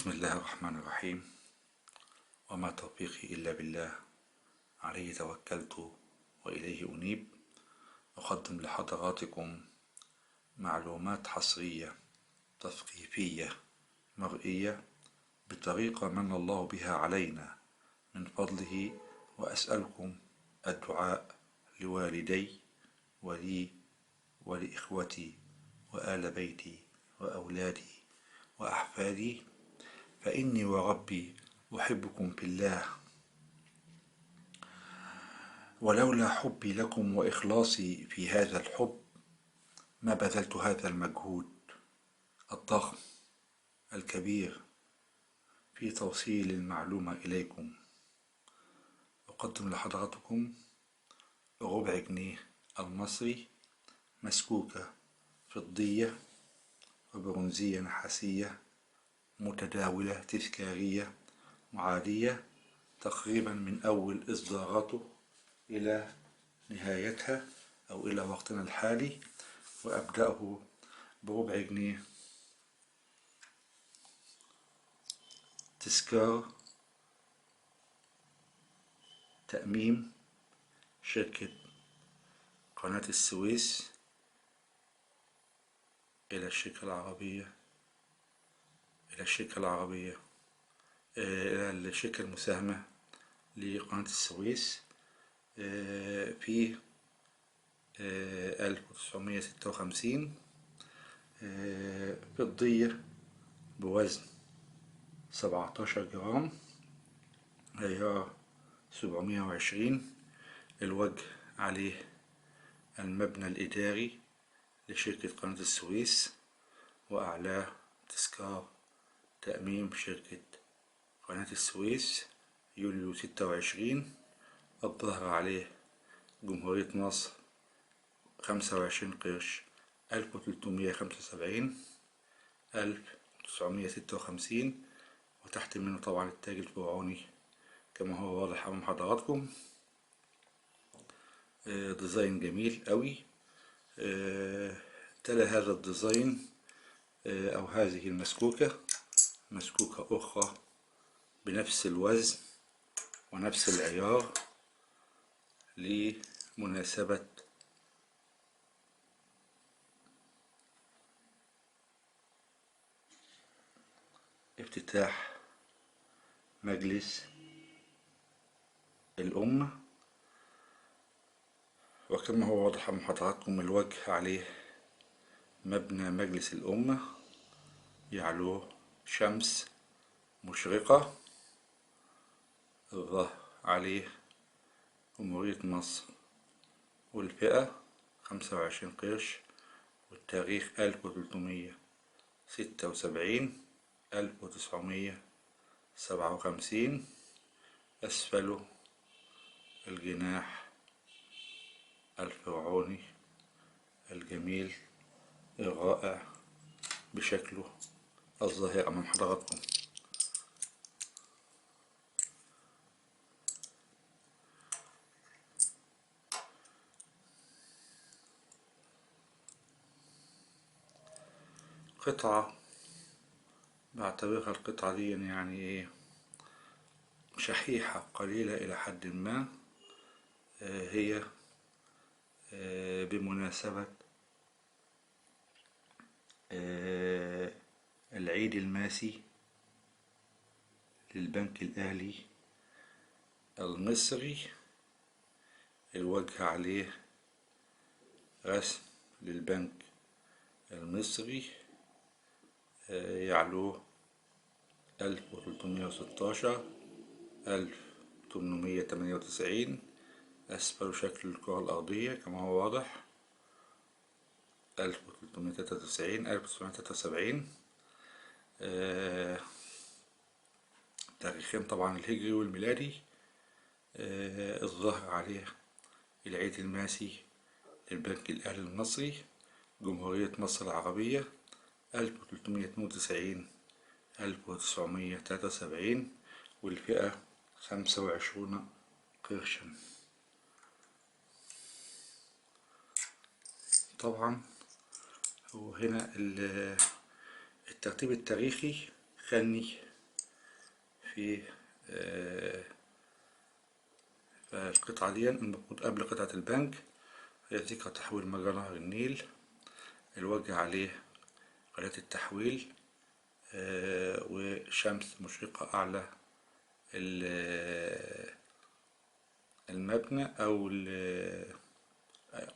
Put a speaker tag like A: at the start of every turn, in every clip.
A: بسم الله الرحمن الرحيم. وما توفيقي إلا بالله، عليه توكلت وإليه أنيب. أقدم لحضراتكم معلومات حصرية تثقيفية مرئية بطريقة من الله بها علينا من فضله، وأسألكم الدعاء لوالدي ولي ولإخوتي وآل بيتي وأولادي وأحفادي، فإني وربي أحبكم في الله، ولولا حبي لكم وإخلاصي في هذا الحب ما بذلت هذا المجهود الضخم الكبير في توصيل المعلومة إليكم. أقدم لحضراتكم ربع جنيه المصري مسكوكة فضية وبرونزية نحاسية متداولة تذكارية معادية تقريبا من أول إصداراته إلى نهايتها أو إلى وقتنا الحالي. وأبدأه بربع جنيه تذكار تأميم شركة قناة السويس إلى الشركة العربية إلى الشركة المساهمة لقناة السويس في 1956 فضية بوزن 17 جرام، عيار 720. الوجه عليه المبنى الإداري لشركة قناة السويس، وأعلاه تذكار تأميم شركة قناة السويس يوليو 26. الظهر عليه جمهورية مصر 25 قرش 1375 1956، وتحت منه طبعا التاج الفرعوني كما هو واضح أمام حضراتكم. ديزاين جميل قوي. تلا هذا الديزاين أو هذه المسكوكة مسكوكة أخرى بنفس الوزن ونفس العيار لمناسبة افتتاح مجلس الأمة. وكما هو واضح من حضراتكم الوجه عليه مبنى مجلس الأمة يعلوه شمس مشرقة. الظهر عليه جمهورية مصر والفئة 25 قرش، والتاريخ 1376 1957. أسفله الجناح الفرعوني الجميل الرائع بشكله الظاهر أمام حضراتكم. قطعة بعتبرها القطعة دي يعني ايه شحيحة قليلة إلى حد ما. هي بمناسبة العيد الماسي للبنك الأهلي المصري. الوجه عليه رسم للبنك المصري يعلوه 1316 1898. أسفل شكل الكرة الأرضية كما هو واضح 1393 1973. تاريخين طبعا الهجري والميلادي. الظاهر عليه العيد الماسي للبنك الأهلي المصري جمهورية مصر العربية 1392 1973، والفئة 25 قرشا. طبعا وهنا الترتيب التاريخي خلني في فالقطعة دي المفروض قبل قطعة البنك هي ذكرى تحويل مجرى نهر النيل، الوجه عليه قناة التحويل، وشمس مشرقة أعلى المبنى أو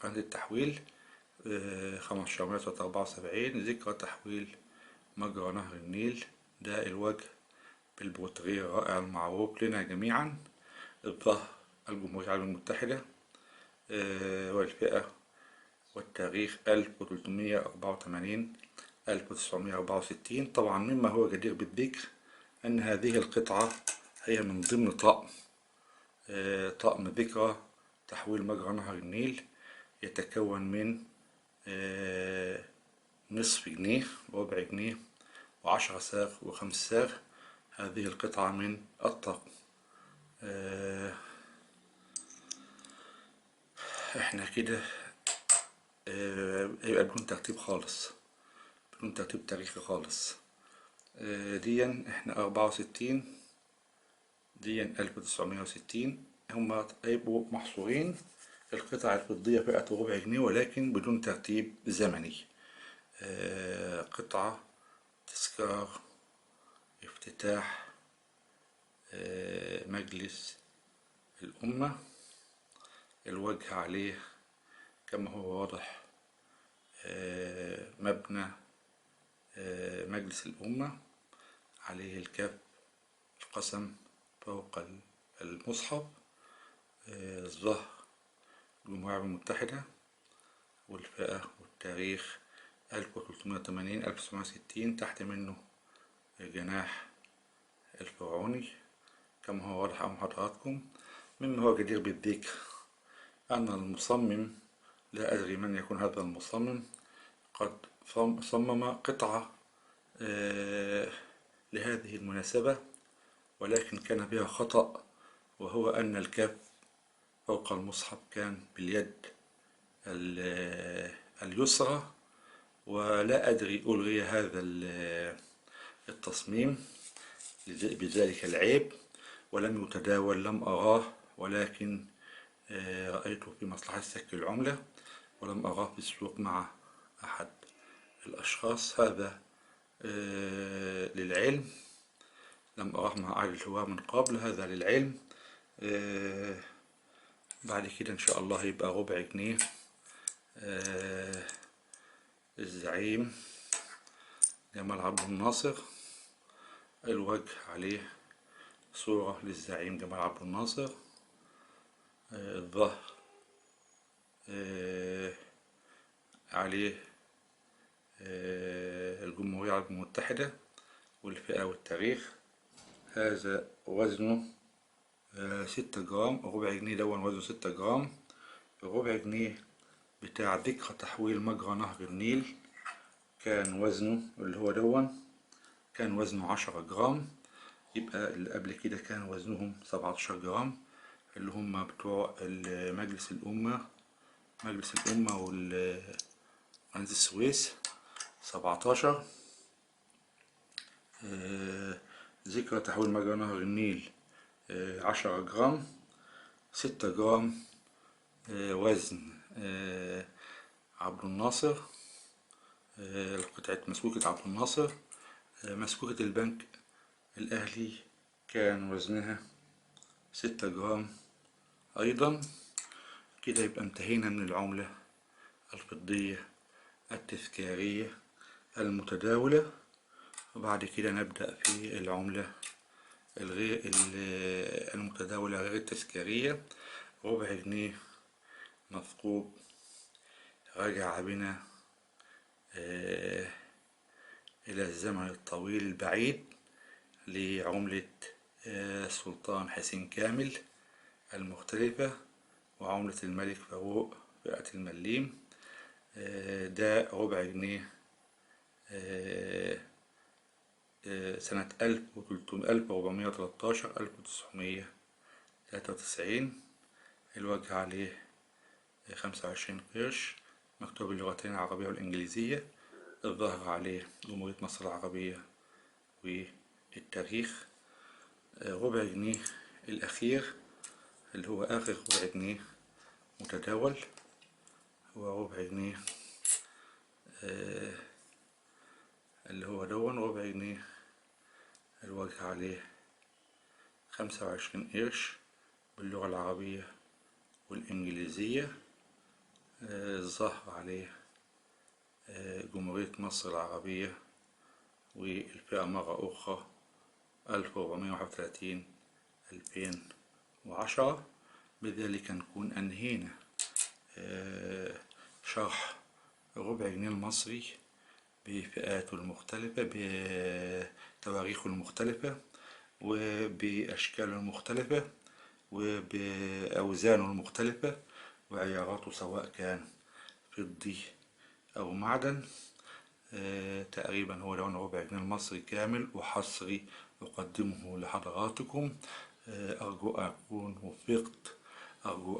A: قناة التحويل، 1574 ذكرى تحويل مجرى نهر النيل. ده الوجه بالبورتريه الرائع المعروف لنا جميعا، الظهر الجمهورية العربية المتحدة، والفئة والتاريخ 1384 1964. طبعا مما هو جدير بالذكر أن هذه القطعة هي من ضمن طقم ذكرى تحويل مجرى نهر النيل، يتكون من نصف جنيه وربع جنيه و10 صاغ و5 صاغ. هذه القطعة من الطقم. احنا كده هيبقى بدون ترتيب خالص، بدون ترتيب تاريخي خالص. ديا احنا 64، ديا 1960. هما هيبقوا محصورين القطع الفضية فئة ربع جنيه ولكن بدون ترتيب زمني. قطعة تذكار افتتاح مجلس الأمة، الوجه عليه كما هو واضح مبنى مجلس الأمة، عليه الكاف القسم فوق المصحف، الظهر الجمهورية العربية المتحدة، والفئة والتاريخ 1380 1960. تحت منه الجناح الفرعوني كما هو واضح أمام حضراتكم. مما هو جدير بالذكر أن المصمم، لا أدري من يكون هذا المصمم، قد صمم قطعة لهذه المناسبة ولكن كان بها خطأ، وهو أن الكاف فوق المصحف كان باليد اليسرى، ولا أدري ألغي هذا التصميم بذلك العيب ولم يتداول، لم أراه، ولكن رأيته في مصلحة سك العملة ولم أراه في السوق مع أحد الأشخاص. هذا للعلم، لم أراه مع أهل الهواة من قبل، هذا للعلم. بعد كده إن شاء الله يبقى ربع جنيه، الزعيم جمال عبد الناصر، الوجه عليه صورة للزعيم جمال عبد الناصر، الظهر عليه الجمهورية العربية المتحدة، والفئة والتاريخ. هذا وزنه 6 جرام، ربع جنيه دون وزنه 6 جرام. الربع جنيه بتاع ذكرى تحويل مجرى نهر النيل كان وزنه اللي هو دون كان وزنه 10 جرام، يبقى اللي قبل كده كان وزنهم 17 جرام اللي هم بتوع مجلس الأمة، مجلس الأمة وقناة السويس 17. ذكرى تحويل مجرى نهر النيل 10 جرام، 6 جرام وزن عبد الناصر، قطعة مسكوكة عبد الناصر. مسكوكة البنك الأهلي كان وزنها 6 جرام أيضا. كده يبقى انتهينا من العملة الفضية التذكارية المتداولة، وبعد كده نبدأ في العملة المتداولة غير التذكارية. ربع جنيه مثقوب رجع بنا إلى الزمن الطويل البعيد لعملة السلطان حسين كامل المختلفة وعملة الملك فاروق فئة المليم. ده ربع جنيه سنة 1413 1993. الوجه عليه 25 قرش مكتوب باللغتين العربية والإنجليزية. الظهر عليه جمهورية مصر العربية والتاريخ. ربع جنيه الأخير اللي هو آخر ربع جنيه متداول هو ربع جنيه، اللي هو دون ربع جنيه الوجه عليه 25 قرش باللغة العربية والإنجليزية. الظهر عليه جمهورية مصر العربية والفئة مرة أخرى 1431 2010. بذلك نكون أنهينا شرح ربع جنيه المصري بفئاته المختلفة بتواريخه المختلفة وبأشكاله المختلفة وبأوزانه المختلفة وعياراته سواء كان فضي أو معدن. تقريبا هو لون ربع جنيه المصري كامل وحصري أقدمه لحضراتكم. أرجو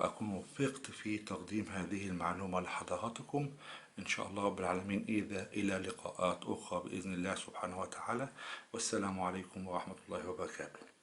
A: أكون وفقت في تقديم هذه المعلومة لحضراتكم إن شاء الله رب العالمين. إلى لقاءات أخرى بإذن الله سبحانه وتعالى، والسلام عليكم ورحمة الله وبركاته.